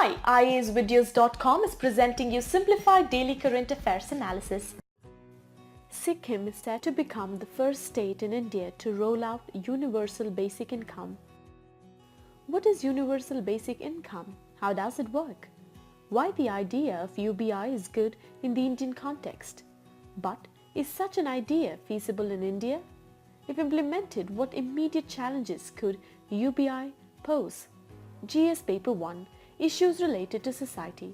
Hi, IASvideos.com is presenting you simplified daily current affairs analysis. Sikkim is set to become the first state in India to roll out universal basic income. What is universal basic income? How does it work? Why the idea of UBI is good in the Indian context? But is such an idea feasible in India? If implemented, what immediate challenges could UBI pose? GS Paper 1, Issues related to society.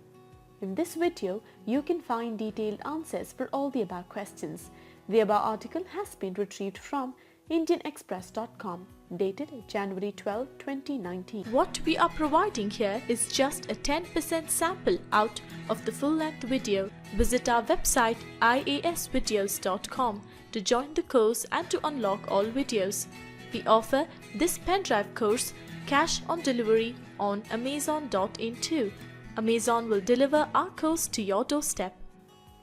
In this video, you can find detailed answers for all the above questions. The above article has been retrieved from indianexpress.com, dated January 12, 2019. What we are providing here is just a 10% sample out of the full-length video. Visit our website iasvideos.com to join the course and to unlock all videos. We offer this pen drive course cash on delivery on Amazon.in too. Amazon will deliver our course to your doorstep.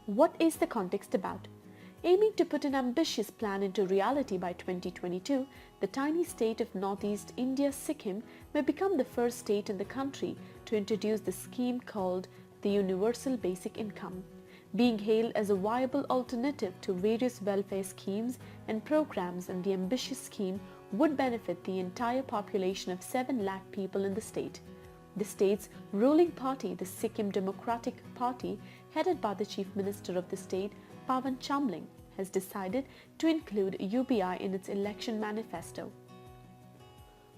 What is the context about? Aiming to put an ambitious plan into reality by 2022, the tiny state of northeast India-Sikkim may become the first state in the country to introduce the scheme called the Universal Basic Income. Being hailed as a viable alternative to various welfare schemes and programs, and the ambitious scheme would benefit the entire population of 7 lakh people in the state. The state's ruling party, the Sikkim Democratic Party, headed by the Chief Minister of the state, Pawan Chamling, has decided to include UBI in its election manifesto.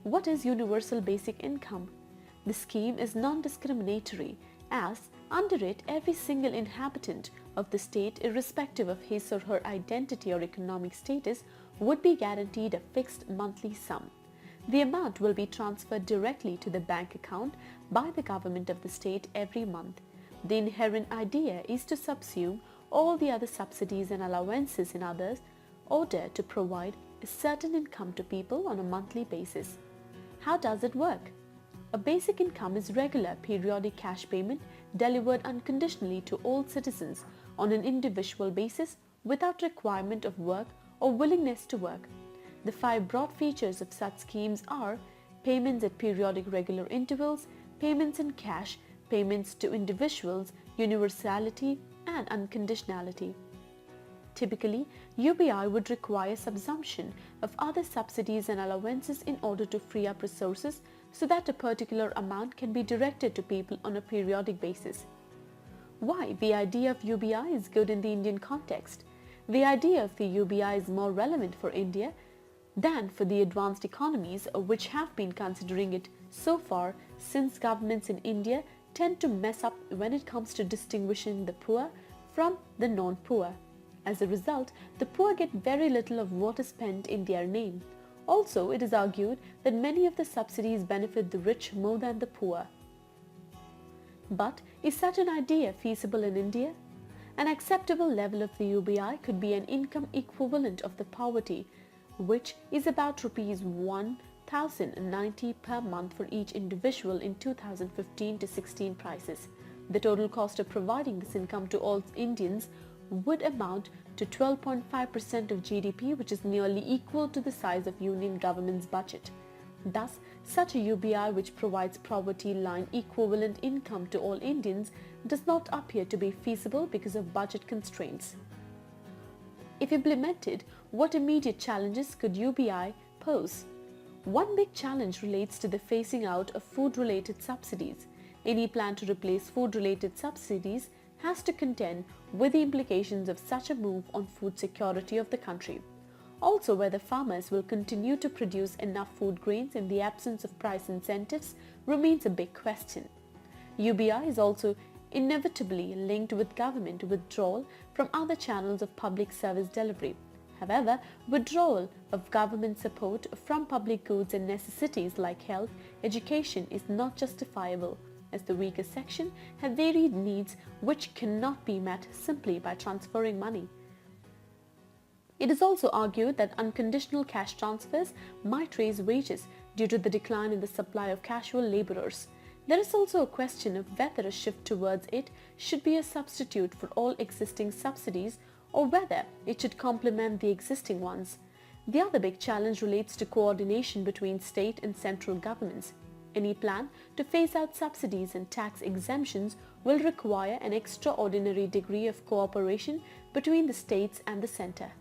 What is Universal Basic Income? The scheme is non-discriminatory, as under it every single inhabitant of the state, irrespective of his or her identity or economic status, would be guaranteed a fixed monthly sum. The amount will be transferred directly to the bank account by the government of the state every month. The inherent idea is to subsume all the other subsidies and allowances in others in order to provide a certain income to people on a monthly basis. How does it work? A basic income is regular periodic cash payment delivered unconditionally to all citizens on an individual basis without requirement of work or willingness to work. The 5 broad features of such schemes are payments at periodic regular intervals, payments in cash, payments to individuals, universality, and unconditionality. Typically, UBI would require subsumption of other subsidies and allowances in order to free up resources so that a particular amount can be directed to people on a periodic basis. Why the idea of UBI is good in the Indian context? The idea of the UBI is more relevant for India than for the advanced economies which have been considering it so far, since governments in India tend to mess up when it comes to distinguishing the poor from the non-poor. As a result, the poor get very little of what is spent in their name. Also, it is argued that many of the subsidies benefit the rich more than the poor. But is such an idea feasible in India? An acceptable level of the UBI could be an income equivalent of the poverty, which is about Rs 1,090 per month for each individual in 2015-16 prices. The total cost of providing this income to all Indians would amount to 12.5% of GDP, which is nearly equal to the size of Union government's budget. Thus, such a UBI which provides poverty line equivalent income to all Indians does not appear to be feasible because of budget constraints. If implemented, what immediate challenges could UBI pose? One big challenge relates to the phasing out of food-related subsidies. Any plan to replace food-related subsidies has to contend with the implications of such a move on food security of the country. Also, whether farmers will continue to produce enough food grains in the absence of price incentives remains a big question. UBI is also inevitably linked with government withdrawal from other channels of public service delivery. However, withdrawal of government support from public goods and necessities like health, education is not justifiable, as the weaker section have varied needs which cannot be met simply by transferring money. It is also argued that unconditional cash transfers might raise wages due to the decline in the supply of casual laborers. There is also a question of whether a shift towards it should be a substitute for all existing subsidies or whether it should complement the existing ones. The other big challenge relates to coordination between state and central governments. Any plan to phase out subsidies and tax exemptions will require an extraordinary degree of cooperation between the states and the centre.